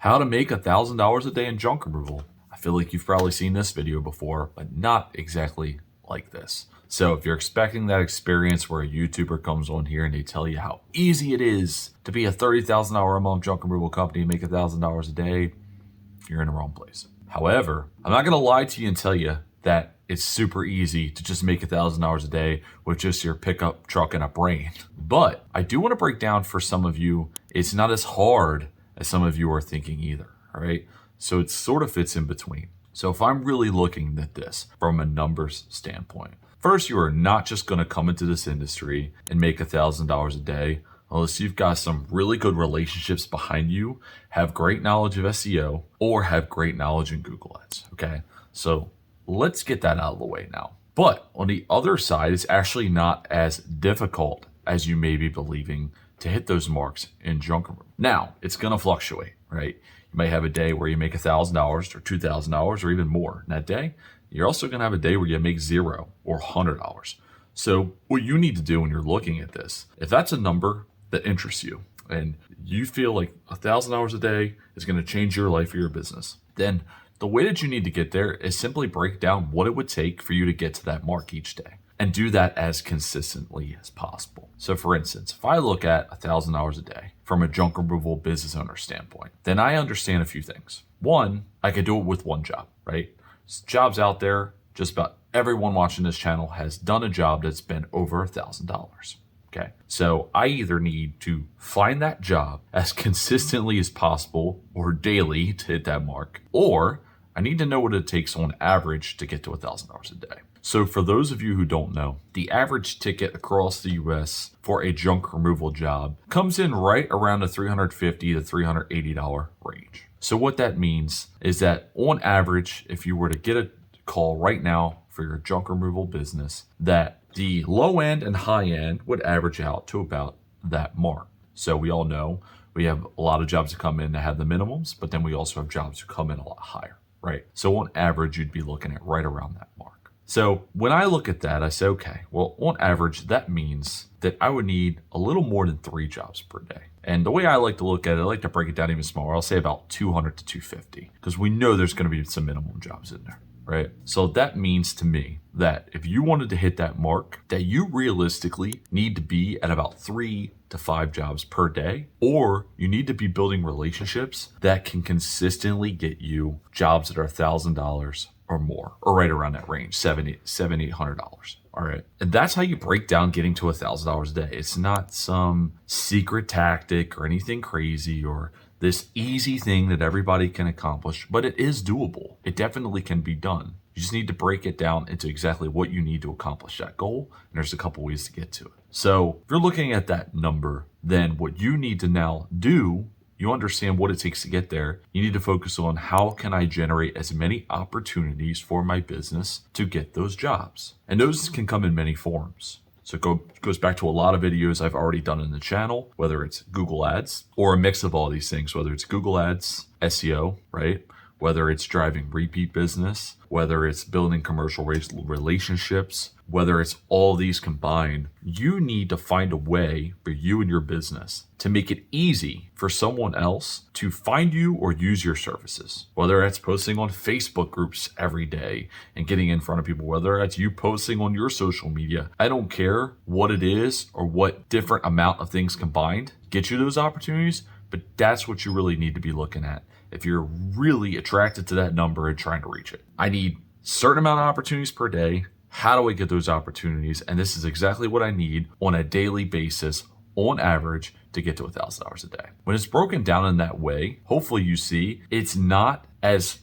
How to make $1,000 a day in junk removal. I feel like you've probably seen this video before, but not exactly like this. So if you're expecting that experience where a YouTuber comes on here and they tell you how easy it is to be a $30,000 a month junk removal company and make $1,000 a day, you're in the wrong place. However, I'm not gonna lie to you and tell you that it's super easy to just make $1,000 a day with just your pickup truck and a brain. But I do want to break down for some of you, it's not as hard as some of you are thinking either, all right? So it sort of fits in between. So if I'm really looking at this from a numbers standpoint, first, you are not just gonna come into this industry and make $1,000 a day unless you've got some really good relationships behind you, have great knowledge of SEO, or have great knowledge in Google Ads, okay? So let's get that out of the way now. But on the other side, it's actually not as difficult as you may be believing to hit those marks in junk removal. Now, it's gonna fluctuate, right? You may have a day where you make $1,000 or $2,000 or even more in that day. You're also gonna have a day where you make $0 or $100. So what you need to do when you're looking at this, if that's a number that interests you and you feel like $1,000 a day is gonna change your life or your business, then the way that you need to get there is simply break down what it would take for you to get to that mark each day and do that as consistently as possible. So for instance, if I look at $1,000 a day from a junk removal business owner standpoint, then I understand a few things. One, I could do it with one job, right? Jobs out there, just about everyone watching this channel has done a job that's been over $1,000. Okay, so I either need to find that job as consistently as possible or daily to hit that mark, or I need to know what it takes on average to get to $1,000 a day. So for those of you who don't know, the average ticket across the US for a junk removal job comes in right around the $350 to $380 range. So what that means is that on average, if you were to get a call right now for your junk removal business, that the low end and high end would average out to about that mark. So we all know we have a lot of jobs that come in that have the minimums, but then we also have jobs that come in a lot higher, right? So on average, you'd be looking at right around that mark. So when I look at that, I say, okay, well, on average, that means that I would need a little more than 3 jobs per day. And the way I like to look at it, I like to break it down even smaller. I'll say about 200 to 250, because we know there's going to be some minimum jobs in there, right? So that means to me that if you wanted to hit that mark, that you realistically need to be at about 3 to 5 jobs per day, or you need to be building relationships that can consistently get you jobs that are $1,000 or more, or right around that range, $800. All right. And that's how you break down getting to $1,000 a day. It's not some secret tactic or anything crazy or this easy thing that everybody can accomplish, but it is doable. It definitely can be done. You just need to break it down into exactly what you need to accomplish that goal. And there's a couple ways to get to it. So if you're looking at that number, then what you need to now do, you understand what it takes to get there. You need to focus on how can I generate as many opportunities for my business to get those jobs. And those can come in many forms. So it goes back to a lot of videos I've already done in the channel, whether it's Google Ads or a mix of all these things, whether it's Google Ads, SEO, right? Whether it's driving repeat business, whether it's building commercial relationships, whether it's all these combined, you need to find a way for you and your business to make it easy for someone else to find you or use your services. Whether that's posting on Facebook groups every day and getting in front of people, whether that's you posting on your social media, I don't care what it is or what different amount of things combined get you those opportunities, but that's what you really need to be looking at if you're really attracted to that number and trying to reach it. I need a certain amount of opportunities per day. How do I get those opportunities? And this is exactly what I need on a daily basis, on average, to get to $1,000 a day. When it's broken down in that way, hopefully you see it's not as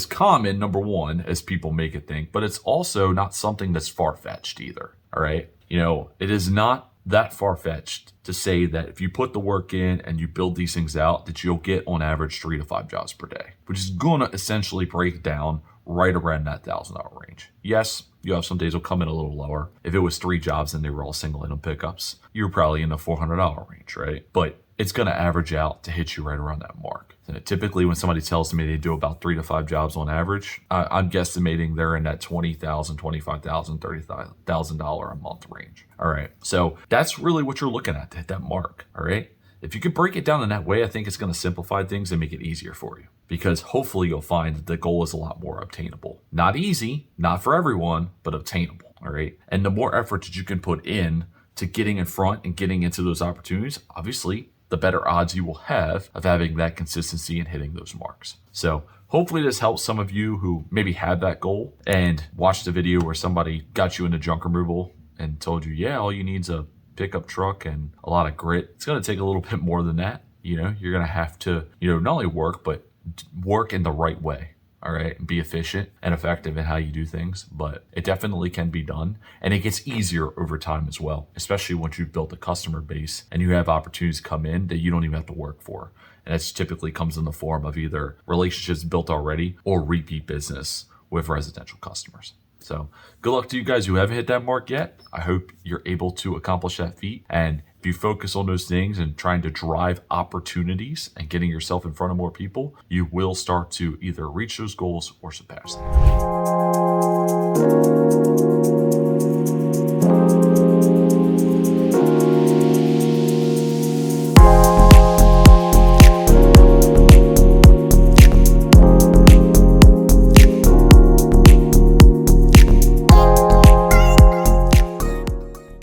common, number one, as people make it think, but it's also not something that's far-fetched either. All right. It is not that far-fetched to say that if you put the work in and you build these things out, that you'll get on average 3 to 5 jobs per day, which is going to essentially break down right around that $1,000 range. Yes, you have some days will come in a little lower. If it was 3 jobs and they were all single item pickups, you're probably in the $400 range, right? But it's going to average out to hit you right around that mark. Typically, when somebody tells me they do about 3 to 5 jobs on average, I'm guesstimating they're in that $20,000, $25,000, $30,000 a month range. All right. So that's really what you're looking at to hit that mark. All right. if you could break it down in that way, I think it's going to simplify things and make it easier for you, because hopefully you'll find that the goal is a lot more obtainable. Not easy, not for everyone, but obtainable. All right. And the more effort that you can put in to getting in front and getting into those opportunities, obviously, the better odds you will have of having that consistency and hitting those marks. So hopefully this helps some of you who maybe had that goal and watched a video where somebody got you into junk removal and told you, yeah, all you need is a pickup truck and a lot of grit. It's going to take a little bit more than that. You know, you're going to have to, not only work, but work in the right way. All right, and be efficient and effective in how you do things, but it definitely can be done. And it gets easier over time as well, especially once you've built a customer base and you have opportunities come in that you don't even have to work for. And it typically comes in the form of either relationships built already or repeat business with residential customers. So good luck to you guys who haven't hit that mark yet. I hope you're able to accomplish that feat. And if you focus on those things and trying to drive opportunities and getting yourself in front of more people, you will start to either reach those goals or surpass them.